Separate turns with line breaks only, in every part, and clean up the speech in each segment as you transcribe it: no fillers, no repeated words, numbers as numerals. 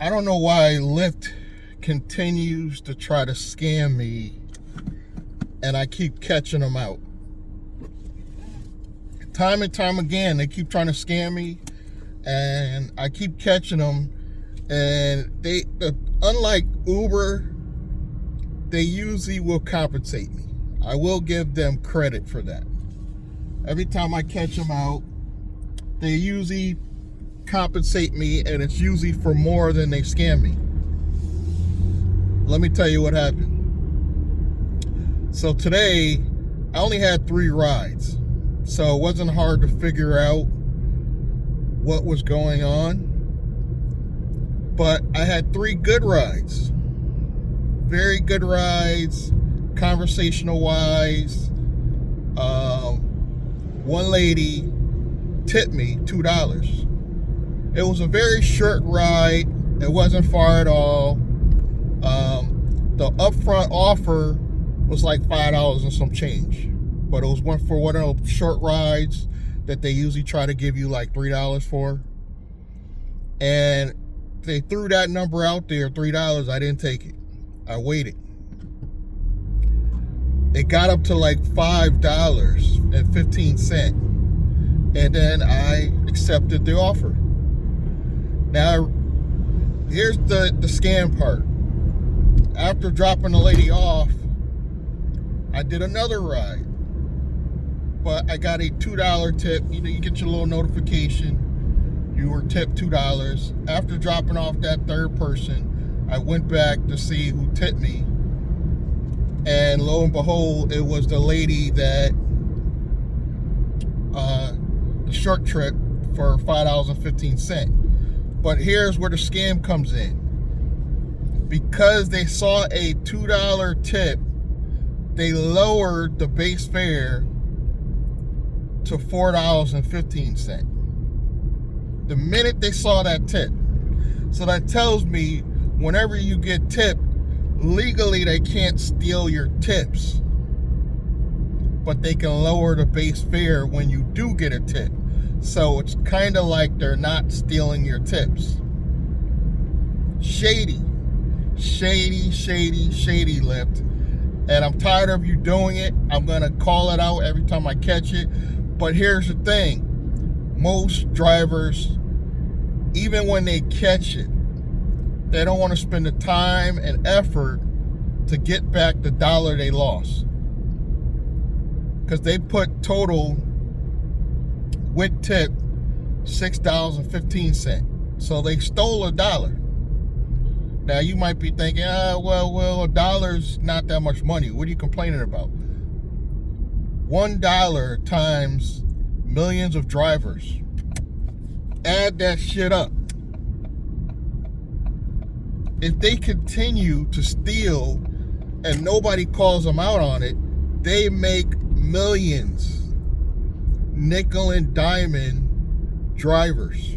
I don't know why Lyft continues to try to scam me, and I keep catching them out. Time and time again, they keep trying to scam me, and I keep catching them. And unlike Uber, they usually will compensate me. I will give them credit for that. Every time I catch them out, they usually compensate me, and it's usually for more than they scam me. Let me tell you what happened. So today, I only had 3 rides, so it wasn't hard to figure out what was going on. But I had 3 good rides, very good rides, conversational wise. One lady tipped me $2. It was a very short ride. It wasn't far at all. The upfront offer was like $5 and some change, but it was one of those short rides that they usually try to give you like $3 for. And they threw that number out there, $3. I didn't take it. I waited. It got up to like $5.15, and then I accepted the offer. Now, here's the scam part. After dropping the lady off, I did another ride, but I got a $2 tip. You know, you get your little notification. You were tipped $2. After dropping off that third person, I went back to see who tipped me, and lo and behold, it was the lady that the short trip for $5.15. But here's where the scam comes in. Because they saw a $2 tip, they lowered the base fare to $4.15. The minute they saw that tip. So that tells me whenever you get tipped, legally they can't steal your tips, but they can lower the base fare when you do get a tip. So it's kind of like they're not stealing your tips. Shady Lyft. And I'm tired of you doing it. I'm gonna call it out every time I catch it. But here's the thing. Most drivers, even when they catch it, they don't want to spend the time and effort to get back the $1 they lost. Because they put total with tip $6.15. So they stole $1. Now you might be thinking, well, $1's not that much money. What are you complaining about? $1 times millions of drivers. Add that shit up. If they continue to steal and nobody calls them out on it, they make millions. Nickel and diamond drivers.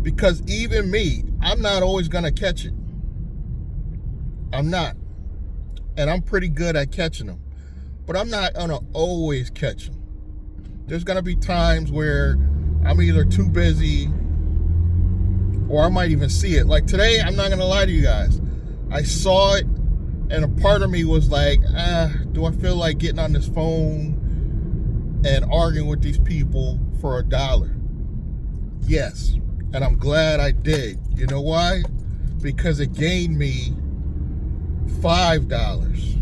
Because even me, I'm not always gonna catch it. I'm not. And I'm pretty good at catching them. But I'm not gonna always catch them. There's gonna be times where I'm either too busy, or I might even see it. Like today, I'm not gonna lie to you guys. I saw it, and a part of me was like, do I feel like getting on this phone and arguing with these people for $1? Yes, and I'm glad I did. You know why? Because it gained me $5.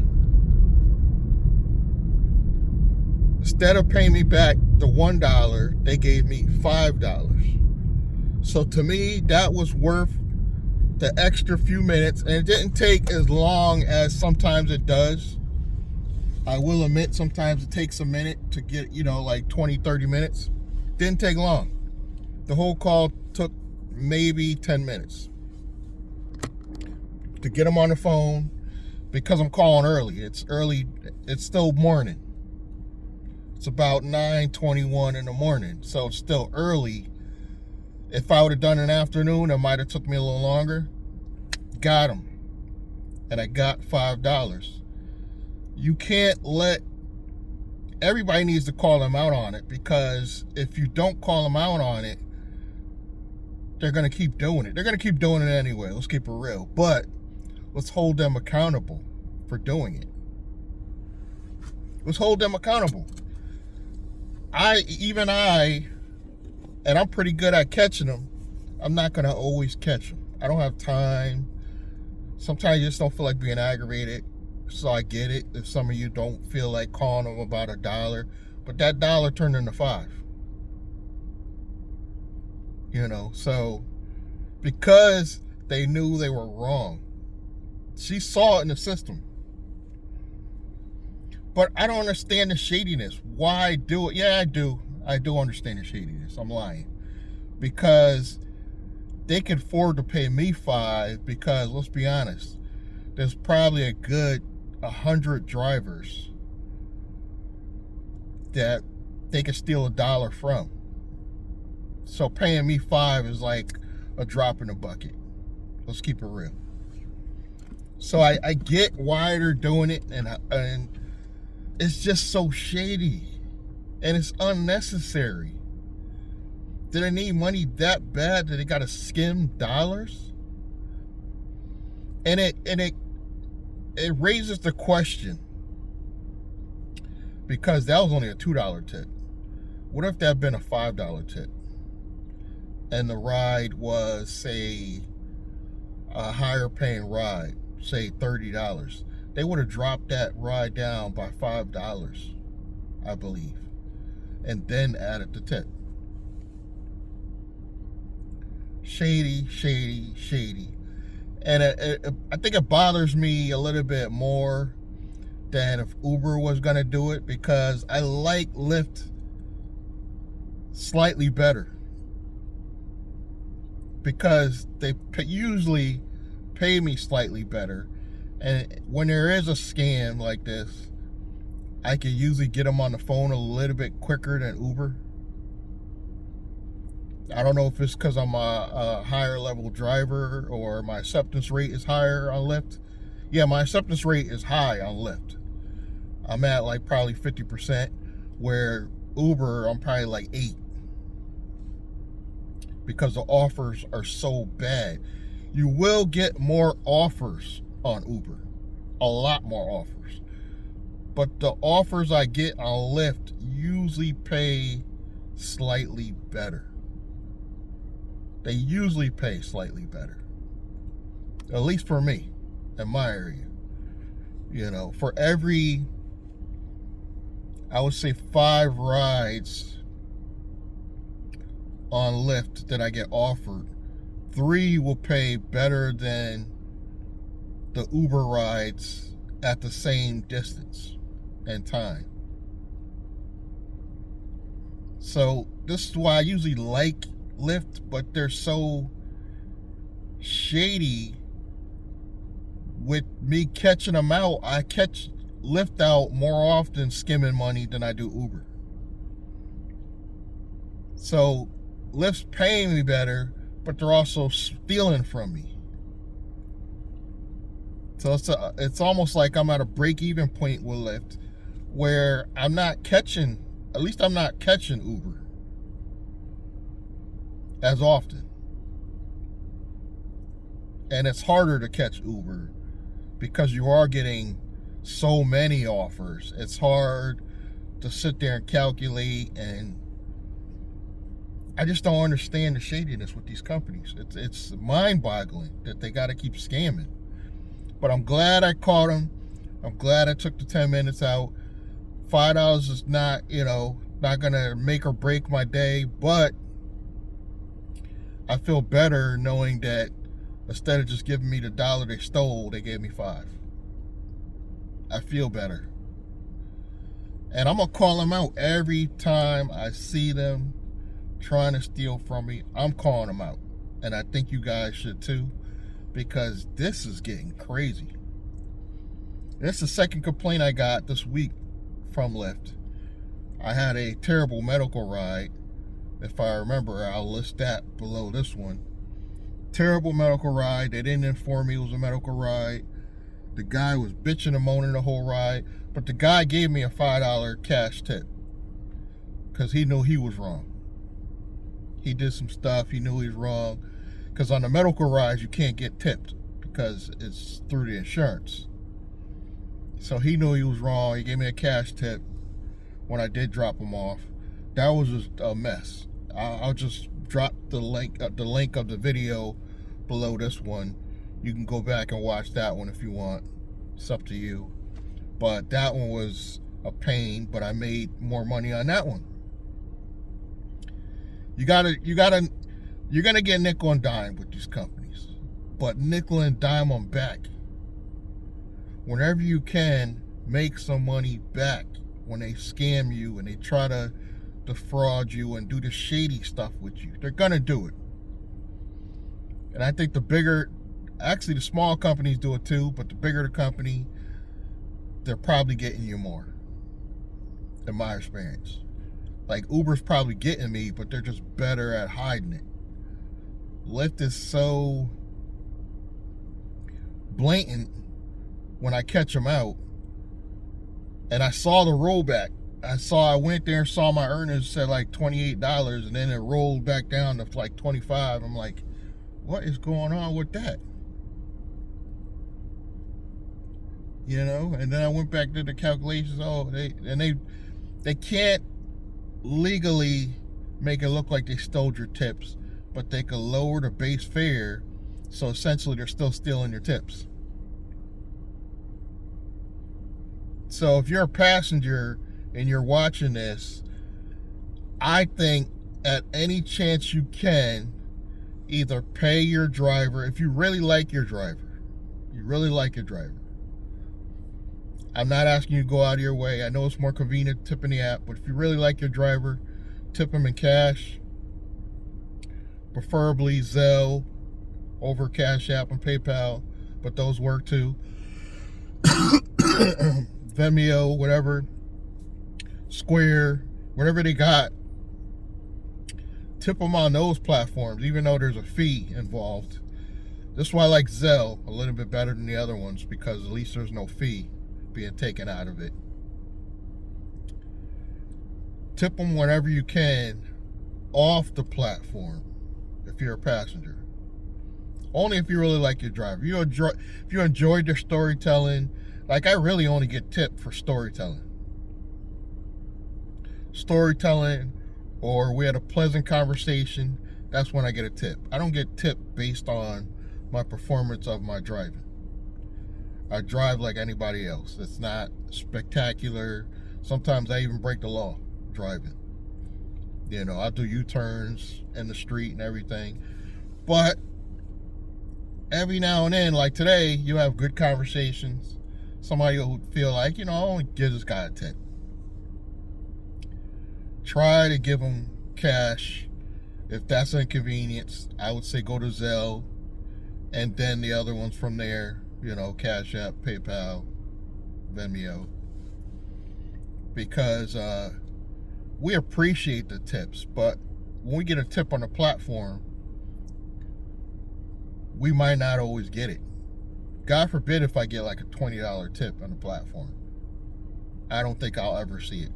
Instead of paying me back the $1, they gave me $5. So to me, that was worth the extra few minutes, and it didn't take as long as sometimes it does. I will admit, sometimes it takes a minute to get, like 20, 30 minutes. Didn't take long. The whole call took maybe 10 minutes to get them on the phone, because I'm calling early. It's early. It's still morning. It's about 9:21 in the morning, so it's still early. If I would have done an afternoon, it might have took me a little longer. Got them. And I got $5. You can't everybody needs to call them out on it, because if you don't call them out on it, they're going to keep doing it. They're going to keep doing it anyway. Let's keep it real. But let's hold them accountable for doing it. Let's hold them accountable. And I'm pretty good at catching them. I'm not going to always catch them. I don't have time. Sometimes you just don't feel like being aggravated. So I get it if some of you don't feel like calling them about $1. But that $1 turned into $5. You know, so because they knew they were wrong. She saw it in the system. But I don't understand the shadiness. Why do it? Yeah, I do. I do understand the shadiness. I'm lying. Because they can afford to pay me $5 because, let's be honest, there's probably a good 100 drivers that they can steal $1 from. So paying me $5 is like a drop in the bucket. Let's keep it real. So I get why they're doing it, and it's just so shady, and it's unnecessary. Do they need money that bad that they gotta skim dollars? And it raises the question, because that was only a $2 tip. What if that had been a $5 tip? And the ride was, say, a higher paying ride, say $30. They would have dropped that ride down by $5, I believe, and then added the tip. Shady, shady, shady. And I think it bothers me a little bit more than if Uber was going to do it, because I like Lyft slightly better. Because they usually pay me slightly better. And when there is a scam like this, I can usually get them on the phone a little bit quicker than Uber. I don't know if it's because I'm a higher level driver or my acceptance rate is higher on Lyft. Yeah, my acceptance rate is high on Lyft. I'm at like probably 50%, where Uber, I'm probably like 8. Because the offers are so bad. You will get more offers on Uber. A lot more offers. But the offers I get on Lyft usually pay slightly better. They usually pay slightly better. At least for me, in my area. You know, for every, I would say 5 rides on Lyft that I get offered, 3 will pay better than the Uber rides at the same distance and time. So this is why I usually like Lyft, but they're so shady with me catching them out. I catch Lyft out more often skimming money than I do Uber. So Lyft's paying me better, but they're also stealing from me. So it's almost like I'm at a break-even point with Lyft, where I'm not catching Uber as often. And it's harder to catch Uber because you are getting so many offers. It's hard to sit there and calculate, and I just don't understand the shadiness with these companies. It's mind-boggling that they got to keep scamming. But I'm glad I caught them. I'm glad I took the 10 minutes out. $5 is not, not going to make or break my day, but I feel better knowing that instead of just giving me the $1 they stole, they gave me $5. I feel better. And I'm going to call them out every time I see them trying to steal from me. I'm calling them out, and I think you guys should too, because this is getting crazy. This is the second complaint I got this week from Lyft. I had a terrible medical ride. If I remember, I'll list that below this one. Terrible medical ride. They didn't inform me it was a medical ride. The guy was bitching and moaning the whole ride, but the guy gave me a $5 cash tip because he knew he was wrong. He did some stuff. He knew he was wrong. Because on the medical rides, you can't get tipped because it's through the insurance. So he knew he was wrong. He gave me a cash tip when I did drop him off. That was just a mess. I'll just drop the link of the video below this one. You can go back and watch that one if you want. It's up to you. But that one was a pain, but I made more money on that one. You're gonna get nickel and dime with these companies, but nickel and dime them back. Whenever you can, make some money back when they scam you and they try to defraud you and do the shady stuff with you. They're gonna do it. And I think the small companies do it too, but the bigger the company, they're probably getting you more, in my experience. Like Uber's probably getting me, but they're just better at hiding it. Lyft is so blatant when I catch them out. And I saw the rollback. I went there and saw my earnings said like $28, and then it rolled back down to like $25. I'm like, what is going on with that? You know, and then I went back to the calculations. Oh, they can't legally make it look like they stole your tips, but they could lower the base fare, so essentially they're still stealing your tips. So if you're a passenger and you're watching this, I think at any chance you can, either pay your driver, if you really like your driver. I'm not asking you to go out of your way. I know it's more convenient tipping the app, but if you really like your driver, tip them in cash. Preferably Zelle over Cash App and PayPal, but those work too. Vimeo, whatever, Square, whatever they got, tip them on those platforms, even though there's a fee involved. This is why I like Zelle a little bit better than the other ones, because at least there's no fee being taken out of it. Tip them whenever you can off the platform if you're a passenger. Only if you really like your driver. If you enjoyed their storytelling, like I really only get tipped for storytelling. Or we had a pleasant conversation, that's when I get a tip. I don't get tipped based on my performance of my driving. I drive like anybody else. It's not spectacular. Sometimes I even break the law driving. You know, I do U-turns in the street and everything. But every now and then, like today, you have good conversations. Somebody will feel like, I want to give this guy a tip. Try to give them cash. If that's an inconvenience, I would say go to Zelle, and then the other ones from there, Cash App, PayPal, Vimeo. Because we appreciate the tips, but when we get a tip on the platform, we might not always get it. God forbid if I get like a $20 tip on the platform. I don't think I'll ever see it.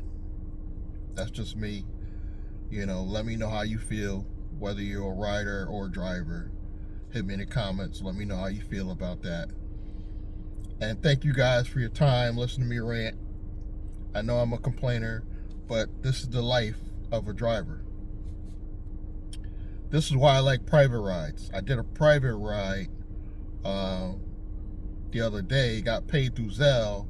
That's just me. Let me know how you feel, whether you're a rider or a driver. Hit me in the comments. Let me know how you feel about that. And thank you guys for your time listening to me rant. I know I'm a complainer, but this is the life of a driver. This is why I like private rides. I did a private ride the other day, got paid through Zelle,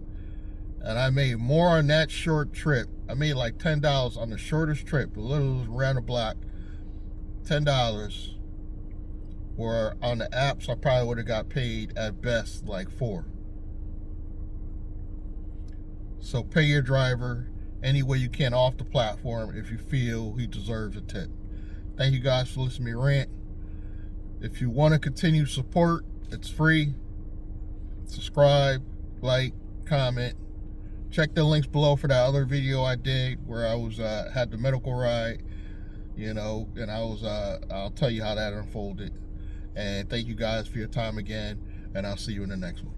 and I made more on that short trip. I made like $10 on the shortest trip, the little around the block, $10. Where on the apps, I probably would have got paid at best like $4. So pay your driver any way you can off the platform if you feel he deserves a tip. Thank you guys for listening to me rant. If you want to continue support, it's free. Subscribe, like, comment. Check the links below for that other video I did where I was had the medical ride, and I'll tell you how that unfolded. And thank you guys for your time again, and I'll see you in the next one.